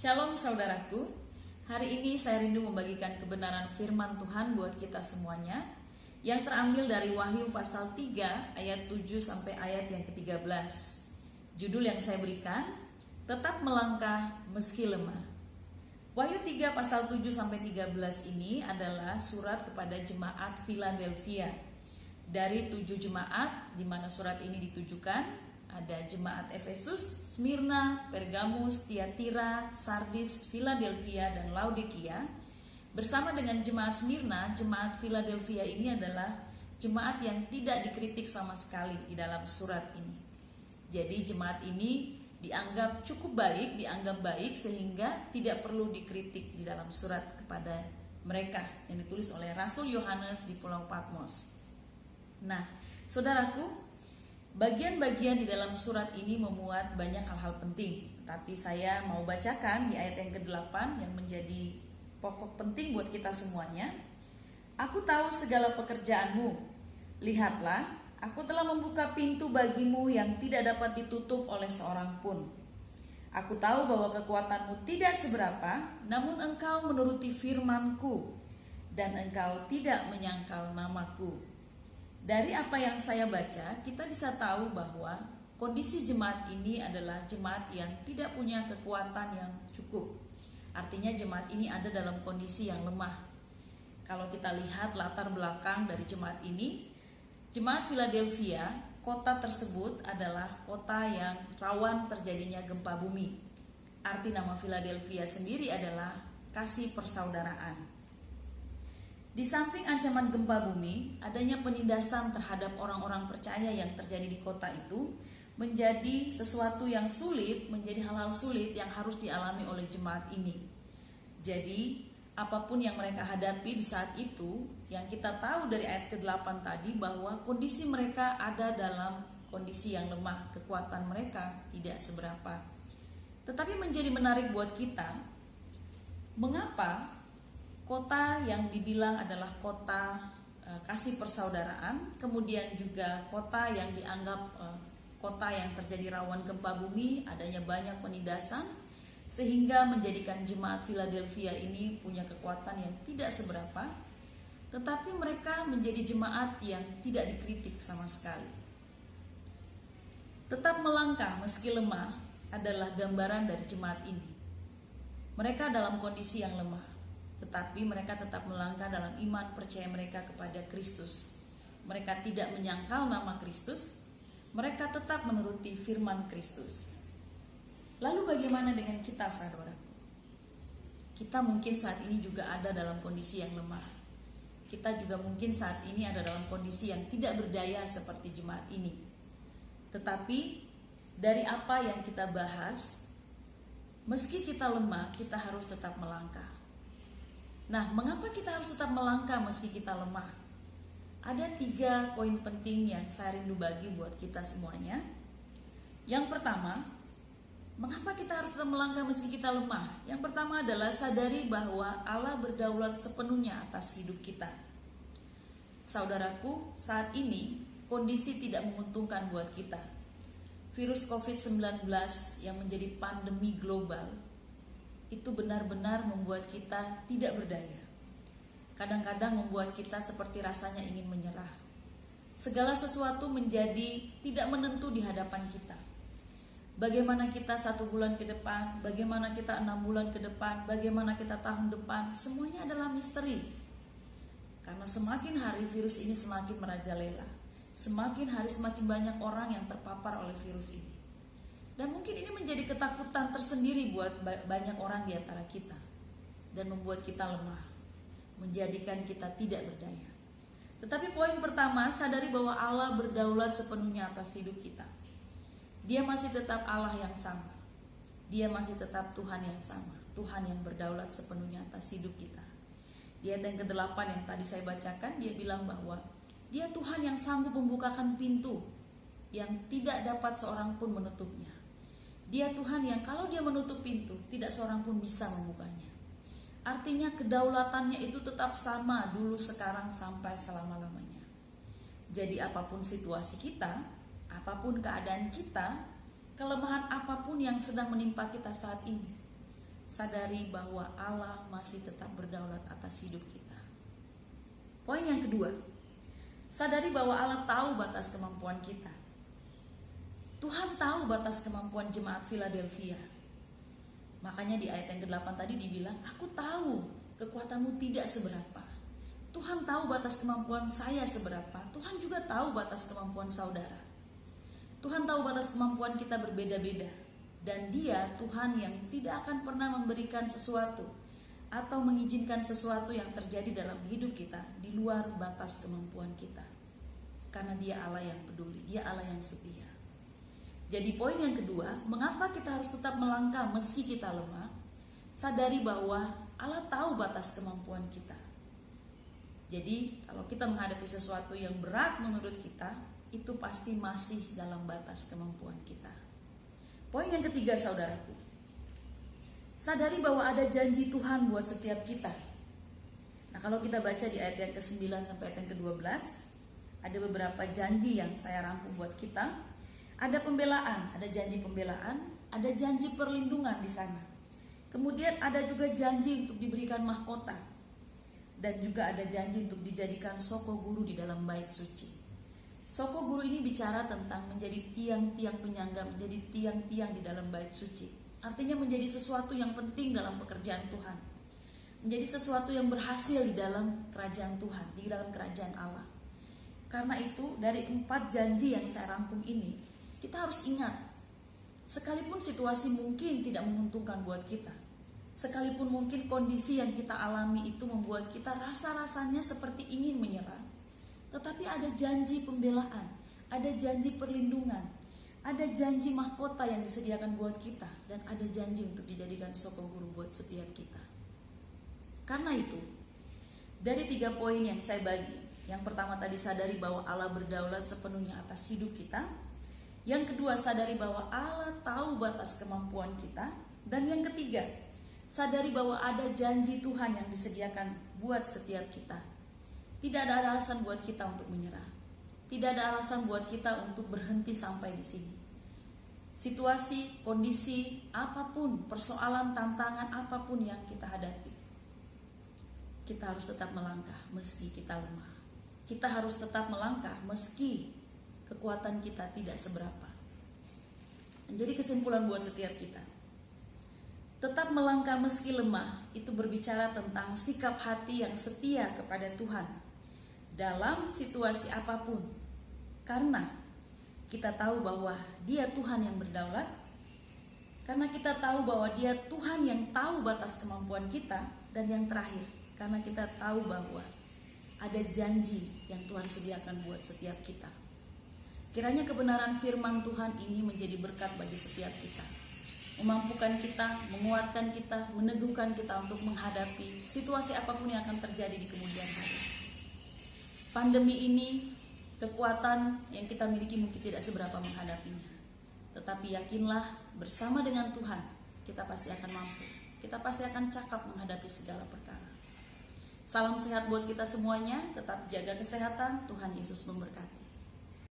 Shalom saudaraku, hari ini saya rindu membagikan kebenaran firman Tuhan buat kita semuanya yang terambil dari Wahyu pasal 3 ayat 7 sampai ayat yang ke-13. Judul yang saya berikan, Tetap Melangkah Meski Lemah. Wahyu 3 pasal 7 sampai 13 ini adalah surat kepada jemaat Philadelphia. Dari 7 jemaat di mana surat ini ditujukan, ada jemaat Efesus, Smyrna, Pergamus, Tiatira, Sardis, Philadelphia, dan Laodikia. Bersama dengan jemaat Smyrna, jemaat Philadelphia ini adalah jemaat yang tidak dikritik sama sekali di dalam surat ini. Jadi jemaat ini dianggap cukup baik, dianggap baik sehingga tidak perlu dikritik di dalam surat kepada mereka yang ditulis oleh Rasul Yohanes di Pulau Patmos. Nah, saudaraku, bagian-bagian di dalam surat ini memuat banyak hal-hal penting, tapi saya mau bacakan di ayat yang ke-8 yang menjadi pokok penting buat kita semuanya. Aku tahu segala pekerjaanmu. Lihatlah, aku telah membuka pintu bagimu yang tidak dapat ditutup oleh seorang pun. Aku tahu bahwa kekuatanmu tidak seberapa, namun engkau menuruti firman-Ku dan engkau tidak menyangkal nama-Ku. Dari apa yang saya baca, kita bisa tahu bahwa kondisi jemaat ini adalah jemaat yang tidak punya kekuatan yang cukup. Artinya jemaat ini ada dalam kondisi yang lemah. Kalau kita lihat latar belakang dari jemaat ini, jemaat Philadelphia, kota tersebut adalah kota yang rawan terjadinya gempa bumi. Arti nama Philadelphia sendiri adalah kasih persaudaraan. Di samping ancaman gempa bumi, adanya penindasan terhadap orang-orang percaya yang terjadi di kota itu menjadi sesuatu yang sulit, menjadi hal-hal sulit yang harus dialami oleh jemaat ini. Jadi, apapun yang mereka hadapi di saat itu, yang kita tahu dari ayat ke-8 tadi bahwa kondisi mereka ada dalam kondisi yang lemah, kekuatan mereka tidak seberapa. Tetapi menjadi menarik buat kita, mengapa kota yang dibilang adalah kota kasih persaudaraan, kemudian juga kota yang dianggap kota yang terjadi rawan gempa bumi, adanya banyak penindasan, sehingga menjadikan jemaat Philadelphia ini punya kekuatan yang tidak seberapa, tetapi mereka menjadi jemaat yang tidak dikritik sama sekali. Tetap melangkah meski lemah adalah gambaran dari jemaat ini. Mereka dalam kondisi yang lemah, tetapi mereka tetap melangkah dalam iman percaya mereka kepada Kristus. Mereka tidak menyangkal nama Kristus, mereka tetap menuruti firman Kristus. Lalu bagaimana dengan kita, saudaraku? Kita mungkin saat ini juga ada dalam kondisi yang lemah. Kita juga mungkin saat ini ada dalam kondisi yang tidak berdaya seperti jemaat ini. Tetapi dari apa yang kita bahas, meski kita lemah, kita harus tetap melangkah. Nah, mengapa kita harus tetap melangkah meski kita lemah? Ada 3 poin penting yang saya rindu bagi buat kita semuanya. Yang pertama, mengapa kita harus tetap melangkah meski kita lemah? Yang pertama adalah sadari bahwa Allah berdaulat sepenuhnya atas hidup kita. Saudaraku, saat ini kondisi tidak menguntungkan buat kita. Virus COVID-19 yang menjadi pandemi global itu benar-benar membuat kita tidak berdaya. Kadang-kadang membuat kita seperti rasanya ingin menyerah. Segala sesuatu menjadi tidak menentu di hadapan kita. Bagaimana kita 1 bulan ke depan, bagaimana kita 6 bulan ke depan, bagaimana kita tahun depan, semuanya adalah misteri. Karena semakin hari virus ini semakin merajalela. Semakin hari semakin banyak orang yang terpapar oleh virus ini. Dan mungkin ini menjadi ketakutan tersendiri buat banyak orang di antara kita. Dan membuat kita lemah. Menjadikan kita tidak berdaya. Tetapi poin pertama, sadari bahwa Allah berdaulat sepenuhnya atas hidup kita. Dia masih tetap Allah yang sama. Dia masih tetap Tuhan yang sama. Tuhan yang berdaulat sepenuhnya atas hidup kita. Di ayat yang ke-8 yang tadi saya bacakan, dia bilang bahwa Dia Tuhan yang sanggup membukakan pintu yang tidak dapat seorang pun menutupnya. Dia Tuhan yang kalau dia menutup pintu, tidak seorang pun bisa membukanya. Artinya kedaulatannya itu tetap sama dulu, sekarang, sampai selama-lamanya. Jadi apapun situasi kita, apapun keadaan kita, kelemahan apapun yang sedang menimpa kita saat ini, sadari bahwa Allah masih tetap berdaulat atas hidup kita. Poin yang kedua, sadari bahwa Allah tahu batas kemampuan kita. Tuhan tahu batas kemampuan jemaat Philadelphia. Makanya di ayat yang ke-8 tadi dibilang, aku tahu kekuatanmu tidak seberapa. Tuhan tahu batas kemampuan saya seberapa. Tuhan juga tahu batas kemampuan saudara. Tuhan tahu batas kemampuan kita berbeda-beda. Dan Dia Tuhan yang tidak akan pernah memberikan sesuatu atau mengizinkan sesuatu yang terjadi dalam hidup kita di luar batas kemampuan kita. Karena Dia Allah yang peduli, Dia Allah yang setia. Jadi poin yang kedua, mengapa kita harus tetap melangkah meski kita lemah? Sadari bahwa Allah tahu batas kemampuan kita. Jadi kalau kita menghadapi sesuatu yang berat menurut kita, itu pasti masih dalam batas kemampuan kita. Poin yang ketiga saudaraku, sadari bahwa ada janji Tuhan buat setiap kita. Nah kalau kita baca di ayat yang ke-9 sampai ayat yang ke-12, ada beberapa janji yang saya rangkum buat kita. Ada pembelaan, ada janji pembelaan, ada janji perlindungan di sana. Kemudian ada juga janji untuk diberikan mahkota. Dan juga ada janji untuk dijadikan soko guru di dalam bait suci. Soko guru ini bicara tentang menjadi tiang-tiang penyangga, menjadi tiang-tiang di dalam bait suci. Artinya menjadi sesuatu yang penting dalam pekerjaan Tuhan. Menjadi sesuatu yang berhasil di dalam kerajaan Tuhan, di dalam kerajaan Allah. Karena itu dari 4 janji yang saya rangkum ini, kita harus ingat, sekalipun situasi mungkin tidak menguntungkan buat kita, sekalipun mungkin kondisi yang kita alami itu membuat kita rasa-rasanya seperti ingin menyerah, tetapi ada janji pembelaan, ada janji perlindungan, ada janji mahkota yang disediakan buat kita, dan ada janji untuk dijadikan soko guru buat setiap kita. Karena itu, dari 3 poin yang saya bagi, yang pertama tadi sadari bahwa Allah berdaulat sepenuhnya atas hidup kita. Yang kedua, sadari bahwa Allah tahu batas kemampuan kita. Dan yang ketiga, sadari bahwa ada janji Tuhan yang disediakan buat setiap kita. Tidak ada alasan buat kita untuk menyerah. Tidak ada alasan buat kita untuk berhenti sampai di sini. Situasi, kondisi, apapun, persoalan, tantangan apapun yang kita hadapi, kita harus tetap melangkah meski kita lemah. Kita harus tetap melangkah meski kekuatan kita tidak seberapa. Jadi kesimpulan buat setiap kita, tetap melangkah meski lemah itu berbicara tentang sikap hati yang setia kepada Tuhan dalam situasi apapun. Karena kita tahu bahwa Dia Tuhan yang berdaulat, karena kita tahu bahwa Dia Tuhan yang tahu batas kemampuan kita, dan yang terakhir, karena kita tahu bahwa ada janji yang Tuhan sediakan buat setiap kita. Kiranya kebenaran firman Tuhan ini menjadi berkat bagi setiap kita, memampukan kita, menguatkan kita, meneguhkan kita untuk menghadapi situasi apapun yang akan terjadi di kemudian hari. Pandemi ini, kekuatan yang kita miliki mungkin tidak seberapa menghadapinya, tetapi yakinlah bersama dengan Tuhan kita pasti akan mampu, kita pasti akan cakap menghadapi segala perkara. Salam sehat buat kita semuanya, tetap jaga kesehatan, Tuhan Yesus memberkati.